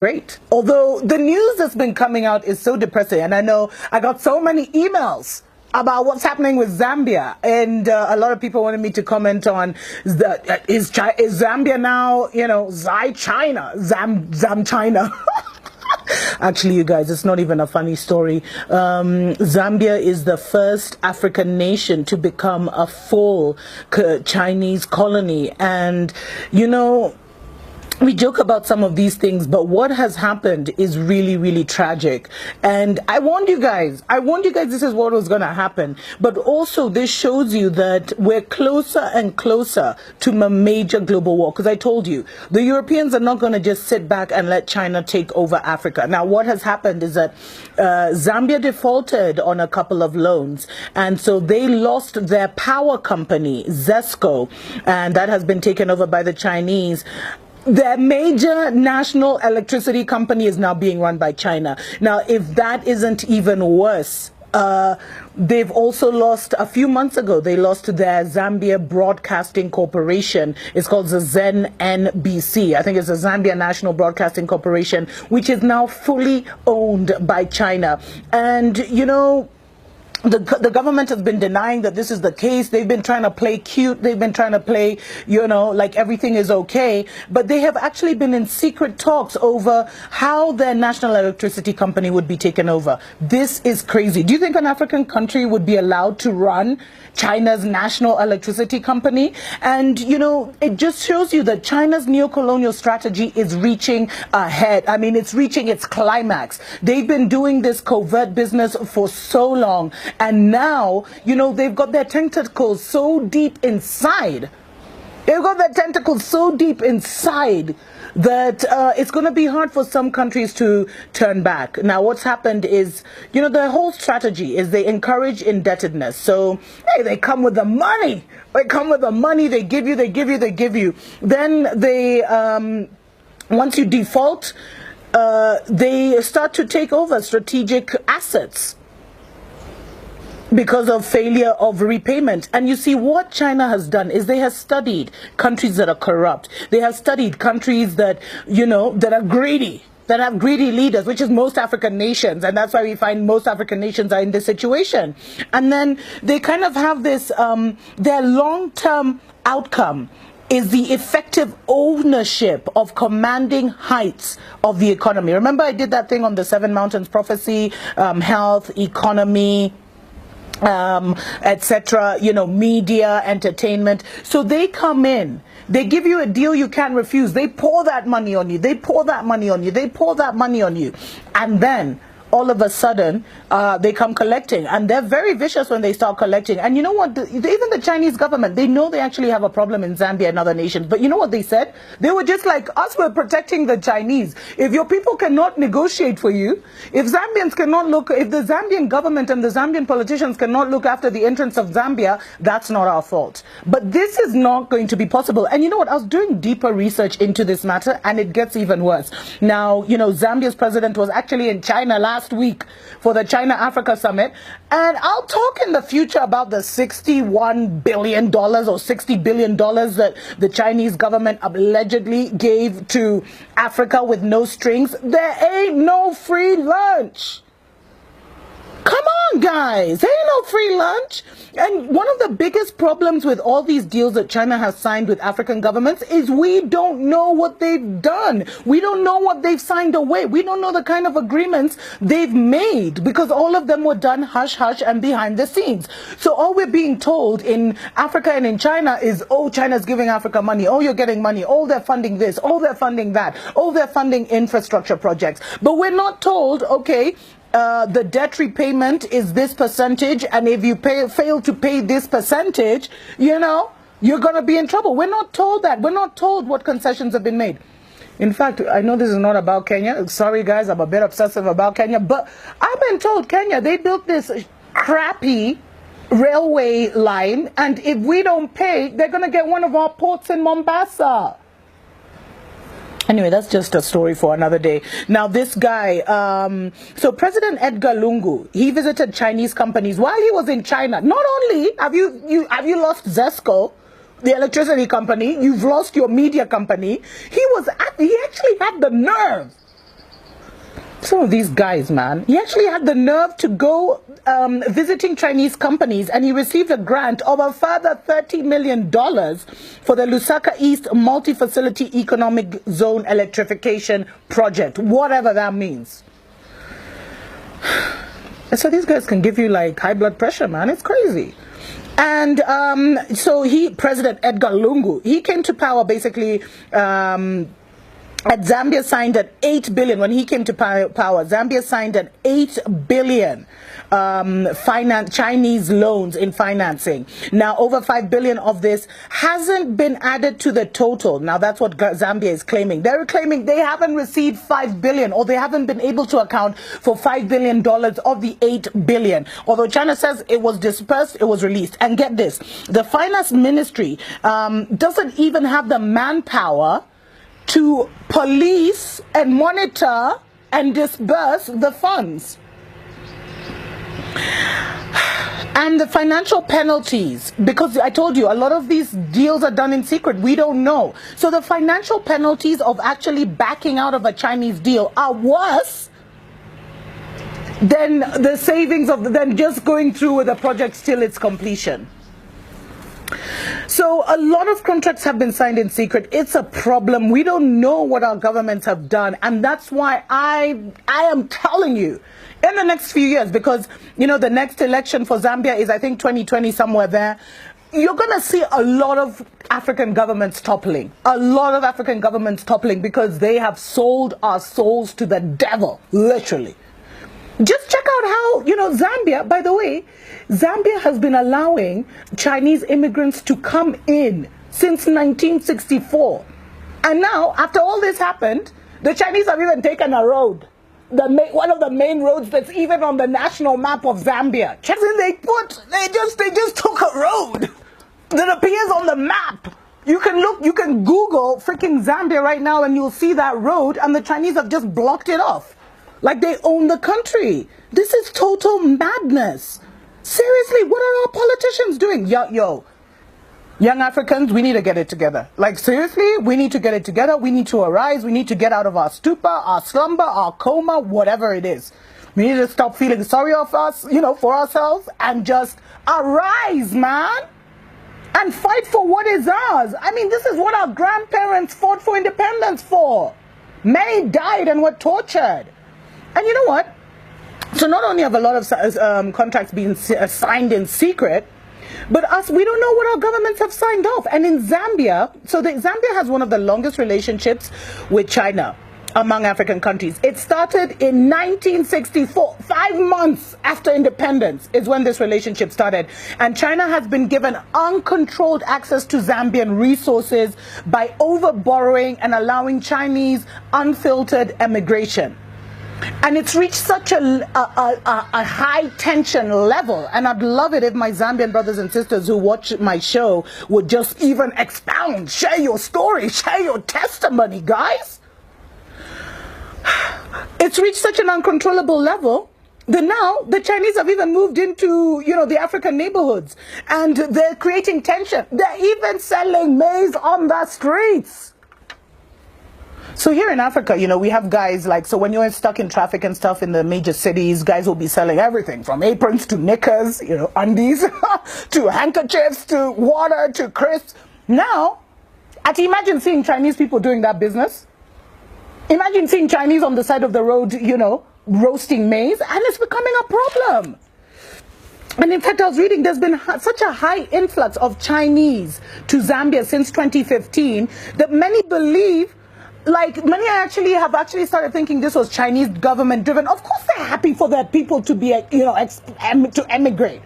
great. Although the news that's been coming out is so depressing, and I know I got so many emails about what's happening with Zambia, and a lot of people wanted me to comment on is Zambia now, Zam China. Actually, you guys, it's not even a funny story. Zambia is the first African nation to become a full Chinese colony, and we joke about some of these things, but what has happened is really, really tragic. And I warned you guys this is what was going to happen. But also this shows you that we're closer and closer to a major global war. Because I told you, the Europeans are not going to just sit back and let China take over Africa. Now, what has happened is that Zambia defaulted on a couple of loans. And so they lost their power company, ZESCO, and that has been taken over by the Chinese. Their major national electricity company is now being run by China. Now, if that isn't even worse, they've also lost, a few months ago, they lost their Zambia Broadcasting Corporation. It's called the ZNBC. I think it's the Zambia National Broadcasting Corporation, which is now fully owned by China. And, the government has been denying that this is the case. They've been trying to play cute. They've been trying to play, like everything is okay. But they have actually been in secret talks over how their national electricity company would be taken over. This is crazy. Do you think an African country would be allowed to run China's national electricity company? And, it just shows you that China's neocolonial strategy is reaching ahead. I mean, it's reaching its climax. They've been doing this covert business for so long. And now, they've got their tentacles so deep inside. They've got their tentacles so deep inside that it's going to be hard for some countries to turn back. Now, what's happened is, their whole strategy is they encourage indebtedness. So, hey, they come with the money. They come with the money. They give you. Then they, once you default, they start to take over strategic assets because of failure of repayment. And you see, what China has done is they have studied countries that are corrupt. They have studied countries that, that are greedy, that have greedy leaders, which is most African nations. And that's why we find most African nations are in this situation. And then they kind of have this, their long-term outcome is the effective ownership of commanding heights of the economy. Remember, I did that thing on the Seven Mountains Prophecy, health, economy, etc., media, entertainment. So they come in, they give you a deal you can't refuse. They pour that money on you. They pour that money on you. They pour that money on you. And then all of a sudden, they come collecting. And they're very vicious when they start collecting. And you know what? Even the Chinese government, they know they actually have a problem in Zambia and other nations. But you know what they said? They were just like, us, we're protecting the Chinese. If your people cannot negotiate for you, if Zambians cannot if the Zambian government and the Zambian politicians cannot look after the interests of Zambia, that's not our fault. But this is not going to be possible. And you know what? I was doing deeper research into this matter, and it gets even worse. Now, Zambia's president was actually in China last week for the China-Africa Summit, and I'll talk in the future about the $61 billion or $60 billion that the Chinese government allegedly gave to Africa with no strings. There ain't no free lunch. Come on, guys. There ain't no free lunch. And one of the biggest problems with all these deals that China has signed with African governments is we don't know what they've done. We don't know what they've signed away. We don't know the kind of agreements they've made, because all of them were done hush-hush and behind the scenes. So all we're being told in Africa and in China is, oh, China's giving Africa money. Oh, you're getting money. Oh, they're funding this. Oh, they're funding that. Oh, they're funding infrastructure projects. But we're not told, okay, the debt repayment is this percentage, and if you fail to pay this percentage, you're going to be in trouble. We're not told that. We're not told what concessions have been made. In fact, I know this is not about Kenya. Sorry, guys, I'm a bit obsessive about Kenya. But I've been told Kenya, they built this crappy railway line, and if we don't pay, they're going to get one of our ports in Mombasa. Anyway, that's just a story for another day. Now, this guy, so President Edgar Lungu, he visited Chinese companies while he was in China. Not only have you lost ZESCO, the electricity company, you've lost your media company. He actually had the nerve Some of these guys, man. He actually had the nerve to go visiting Chinese companies, and he received a grant of a further $30 million for the Lusaka East Multi-Facility Economic Zone Electrification Project, whatever that means. And so these guys can give you like high blood pressure, man. It's crazy. And so President Edgar Lungu, he came to power basically Zambia signed an 8 billion when he came to power. Zambia signed an 8 billion Chinese loans in financing. Now, over 5 billion of this hasn't been added to the total. Now, that's what Zambia is claiming. They're claiming they haven't received 5 billion, or they haven't been able to account for $5 billion of the 8 billion. Although China says it was dispersed, it was released. And get this, the finance ministry doesn't even have the manpower to police and monitor and disburse the funds. And the financial penalties, because I told you a lot of these deals are done in secret, we don't know. So the financial penalties of actually backing out of a Chinese deal are worse than the savings than just going through with the project till its completion. So a lot of contracts have been signed in secret. It's a problem. We don't know what our governments have done. And that's why I am telling you, in the next few years, because, you know, the next election for Zambia is, I think, 2020, somewhere there. You're going to see a lot of African governments toppling. A lot of African governments toppling because they have sold our souls to the devil, literally. Just check out how, you know, Zambia, by the way, Zambia has been allowing Chinese immigrants to come in since 1964. And now, after all this happened, the Chinese have even taken a road. One of the main roads that's even on the national map of Zambia. Check in, they just took a road that appears on the map. You can Google freaking Zambia right now and you'll see that road, and the Chinese have just blocked it off. Like they own the country. This is total madness. Seriously, what are our politicians doing? Yo, young Africans, we need to get it together. Like seriously, we need to get it together. We need to arise. We need to get out of our stupor, our slumber, our coma, whatever it is. We need to stop feeling sorry for us, you know, for ourselves, and just arise, man. And fight for what is ours. I mean, this is what our grandparents fought for independence for. Many died and were tortured. And you know what? So not only have a lot of contracts been signed in secret, but we don't know what our governments have signed off. And in Zambia, Zambia has one of the longest relationships with China among African countries. It started in 1964, 5 months after independence is when this relationship started. And China has been given uncontrolled access to Zambian resources by overborrowing and allowing Chinese unfiltered emigration. And it's reached such a high tension level. And I'd love it if my Zambian brothers and sisters who watch my show would just even expound, share your story, share your testimony, guys. It's reached such an uncontrollable level that now the Chinese have even moved into, you know, the African neighborhoods. And they're creating tension. They're even selling maize on the streets. So here in Africa, you know, we have guys like, so when you're stuck in traffic and stuff in the major cities, guys will be selling everything from aprons to knickers, you know, undies, to handkerchiefs, to water, to crisps. Now, imagine seeing Chinese people doing that business. Imagine seeing Chinese on the side of the road, you know, roasting maize, and it's becoming a problem. And in fact, I was reading, there's been such a high influx of Chinese to Zambia since 2015 that many believe, like many actually have started thinking this was Chinese government driven. Of course they're happy for their people to be, you know, to emigrate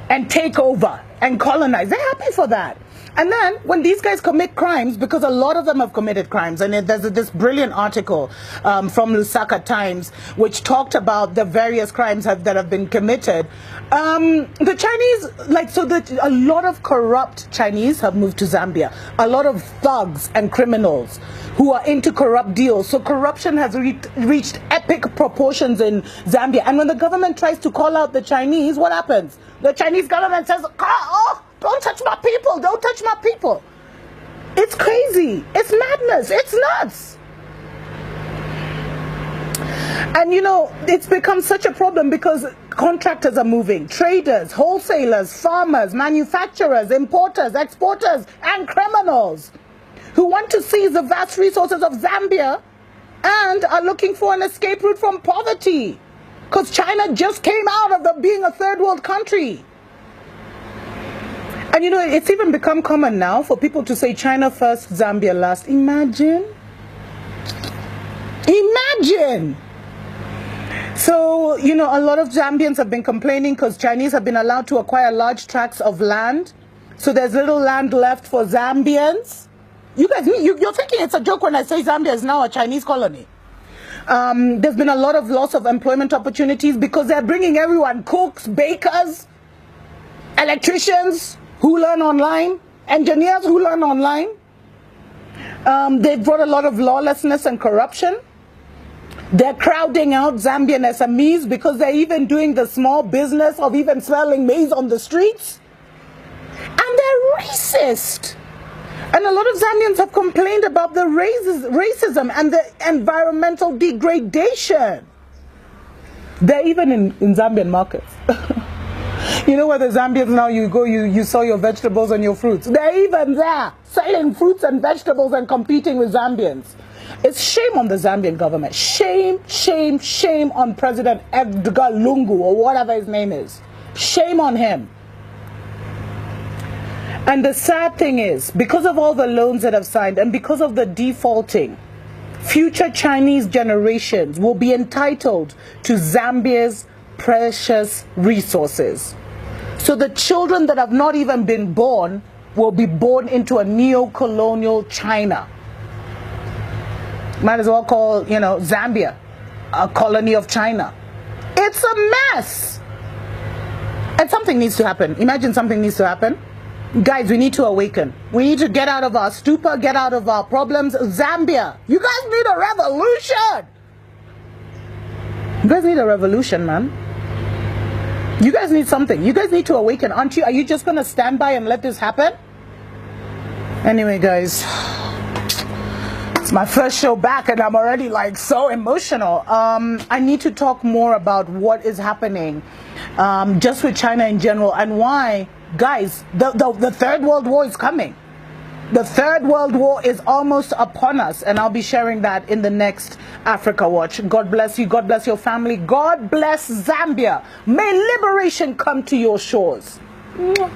and take over and colonize. They're happy for that. And then when these guys commit crimes, because a lot of them have committed crimes, and there's this brilliant article from Lusaka Times which talked about the various crimes that have been committed. The Chinese, a lot of corrupt Chinese have moved to Zambia. A lot of thugs and criminals who are into corrupt deals. So corruption has reached epic proportions in Zambia. And when the government tries to call out the Chinese, what happens? The Chinese government says, oh, don't touch my people, don't touch my people. It's crazy. It's madness. It's nuts. And you know, it's become such a problem because contractors are moving, traders, wholesalers, farmers, manufacturers, importers, exporters, and criminals who want to seize the vast resources of Zambia and are looking for an escape route from poverty. Because China just came out of being a third world country. And you know, it's even become common now for people to say China first, Zambia last. Imagine. Imagine. So, you know, a lot of Zambians have been complaining because Chinese have been allowed to acquire large tracts of land. So there's little land left for Zambians. You guys, you're thinking it's a joke when I say Zambia is now a Chinese colony. There's been a lot of loss of employment opportunities because they're bringing everyone, cooks, bakers, electricians who learn online, engineers who learn online. They've brought a lot of lawlessness and corruption. They're crowding out Zambian SMEs because they're even doing the small business of even selling maize on the streets. And they're racist. And a lot of Zambians have complained about the racism and the environmental degradation. They're even in Zambian markets. You know where the Zambians now, you go, you sell your vegetables and your fruits. They're even there, selling fruits and vegetables and competing with Zambians. It's shame on the Zambian government. Shame, shame, shame on President Edgar Lungu, or whatever his name is. Shame on him. And the sad thing is, because of all the loans that have signed and because of the defaulting, future Chinese generations will be entitled to Zambia's precious resources. So the children that have not even been born will be born into a neo-colonial China. Might as well call, you know, Zambia a colony of China. It's a mess. And something needs to happen. Imagine something needs to happen. Guys, we need to awaken. We need to get out of our stupor, get out of our problems. Zambia, you guys need a revolution. You guys need a revolution, man. You guys need something. You guys need to awaken, aren't you? Are you just going to stand by and let this happen? Anyway, guys, it's my first show back and I'm already like so emotional. I need to talk more about what is happening just with China in general and why, guys, the Third World War is coming. The Third World War is almost upon us, and I'll be sharing that in the next Africa Watch. God bless you. God bless your family. God bless Zambia. May liberation come to your shores. Mwah.